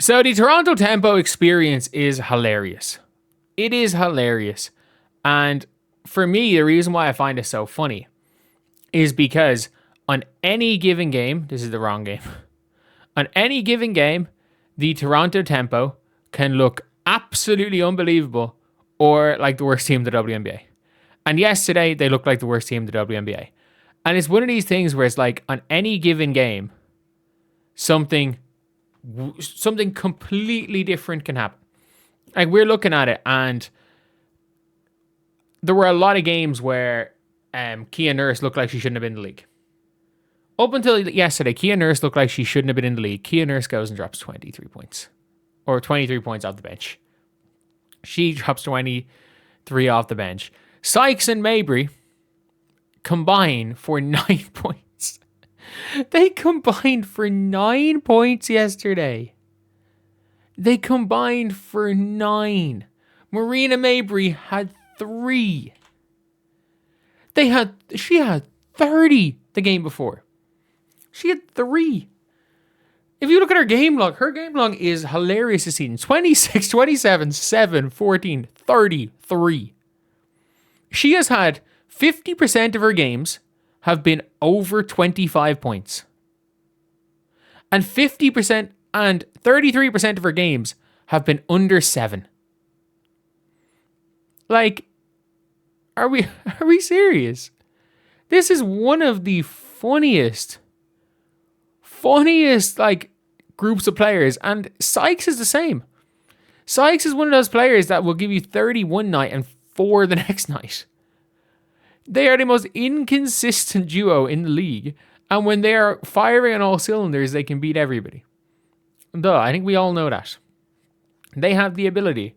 So the Toronto Tempo experience is hilarious. It is hilarious. And for me, the reason why I find it so funny is because on any given game, this is the wrong game. On any given game, the Toronto Tempo can look absolutely unbelievable or like the worst team in the WNBA. And yesterday, they looked like the worst team in the WNBA. And it's one of these things where it's like on any given game, something completely different can happen. Like we're looking at it, and there were a lot of games where Kia Nurse looked like she shouldn't have been in the league. Up until yesterday, Kia Nurse looked like she shouldn't have been in the league. Kia Nurse goes and drops 23 points. Or 23 points off the bench. She drops 23 off the bench. Sykes and Mabrey combine for 9 points. They combined for 9 points yesterday. They combined for 9. Marina Mabrey had 3. She had 30 the game before. She had 3. If you look at her game log is hilarious this season. 26, 27, 7, 14, 33. She has had 50% of her games have been over 25 points. And 50% and 33% of her games have been under 7. Like, are we serious? This is one of the funniest like groups of players, and Sykes is the same. Sykes is one of those players that will give you 30 one night and 4 the next night. They are the most inconsistent duo in the league, and when they are firing on all cylinders, they can beat everybody. Duh, I think we all know that. They have the ability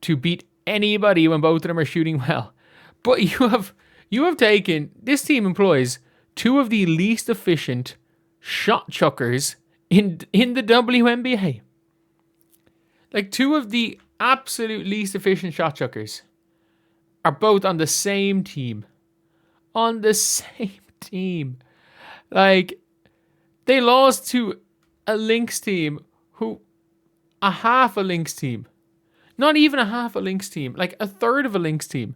to beat anybody when both of them are shooting well. But you have taken, this team employs 2 of the least efficient shot chuckers in the WNBA. Like 2 of the absolute least efficient shot chuckers are both on the same team. On the same team. Like, they lost to a Lynx team a half a Lynx team. Not even a half a Lynx team. Like a third of a Lynx team.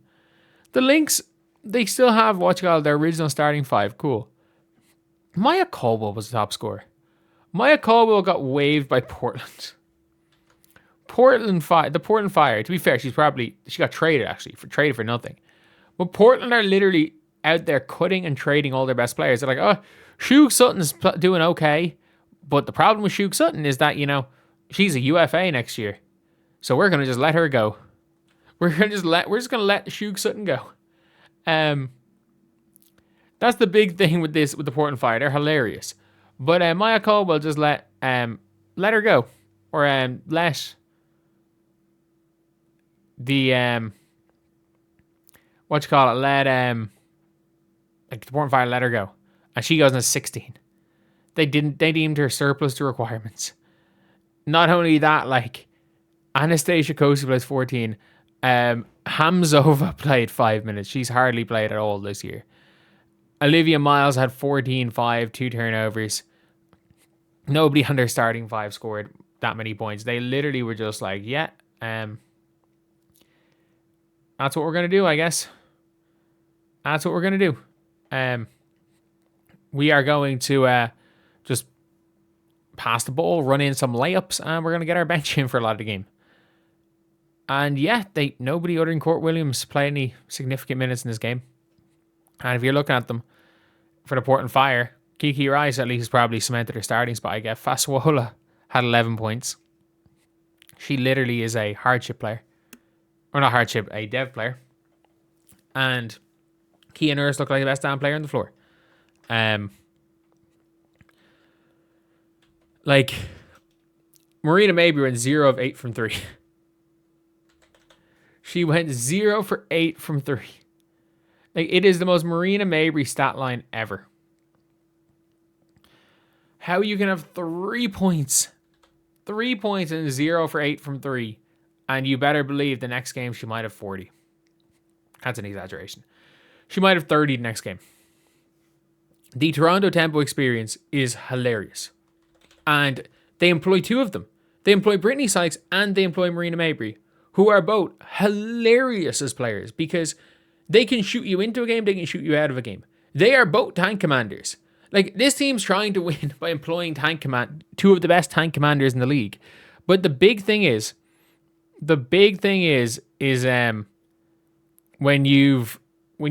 The Lynx, they still have their original starting 5. Cool. Maya Caldwell was the top scorer. Maya Caldwell got waived by Portland. The Portland Fire, to be fair, she got traded actually, traded for nothing. But Portland are literally out there cutting and trading all their best players. They're like, oh, Shug Sutton's doing okay. But the problem with Shug Sutton is that, she's a UFA next year. So we're going to just let her go. We're just going to let Shug Sutton go. That's the big thing with the Portland Fire. They're hilarious. But Maya Caldwell just let her go. Or let the let like the Portland Fire let her go. And she goes in at 16. They deemed her surplus to requirements. Not only that, like Anastasia Kosi plays 14. Hamzova played 5 minutes. She's hardly played at all this year. Olivia Miles had 14, 5, 2 turnovers. Nobody on their starting 5 scored that many points. They literally were just like, yeah, that's what we're going to do, I guess. That's what we're going to do. We are going to just pass the ball, run in some layups, and we're going to get our bench in for a lot of the game. And yeah, nobody other than Court Williams played any significant minutes in this game. And if you're looking at them for the Portland Fire, Kiki Rice at least probably cemented her starting spot. I guess Faswola had 11 points. She literally is a hardship player. Or not hardship, a dev player. And Kia Nurse looked like the best damn player on the floor. Like, Marina Mabrey went 0 of 8 from 3. She went 0 for 8 from 3. Like, it is the most Marina Mabrey stat line ever. How you can have 3 points. 3 points and 0 for 8 from 3. And you better believe the next game she might have 40. That's an exaggeration. She might have 30 the next game. The Toronto Tempo experience is hilarious. And they employ 2 of them. They employ Brittany Sykes and they employ Marina Mabrey, who are both hilarious as players because they can shoot you into a game, they can shoot you out of a game. They are both tank commanders. Like, this team's trying to win by employing two of the best tank commanders in the league. But the big thing is when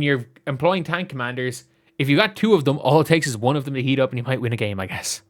you're employing tank commanders, if you got two of them, all it takes is one of them to heat up and you might win a game, I guess.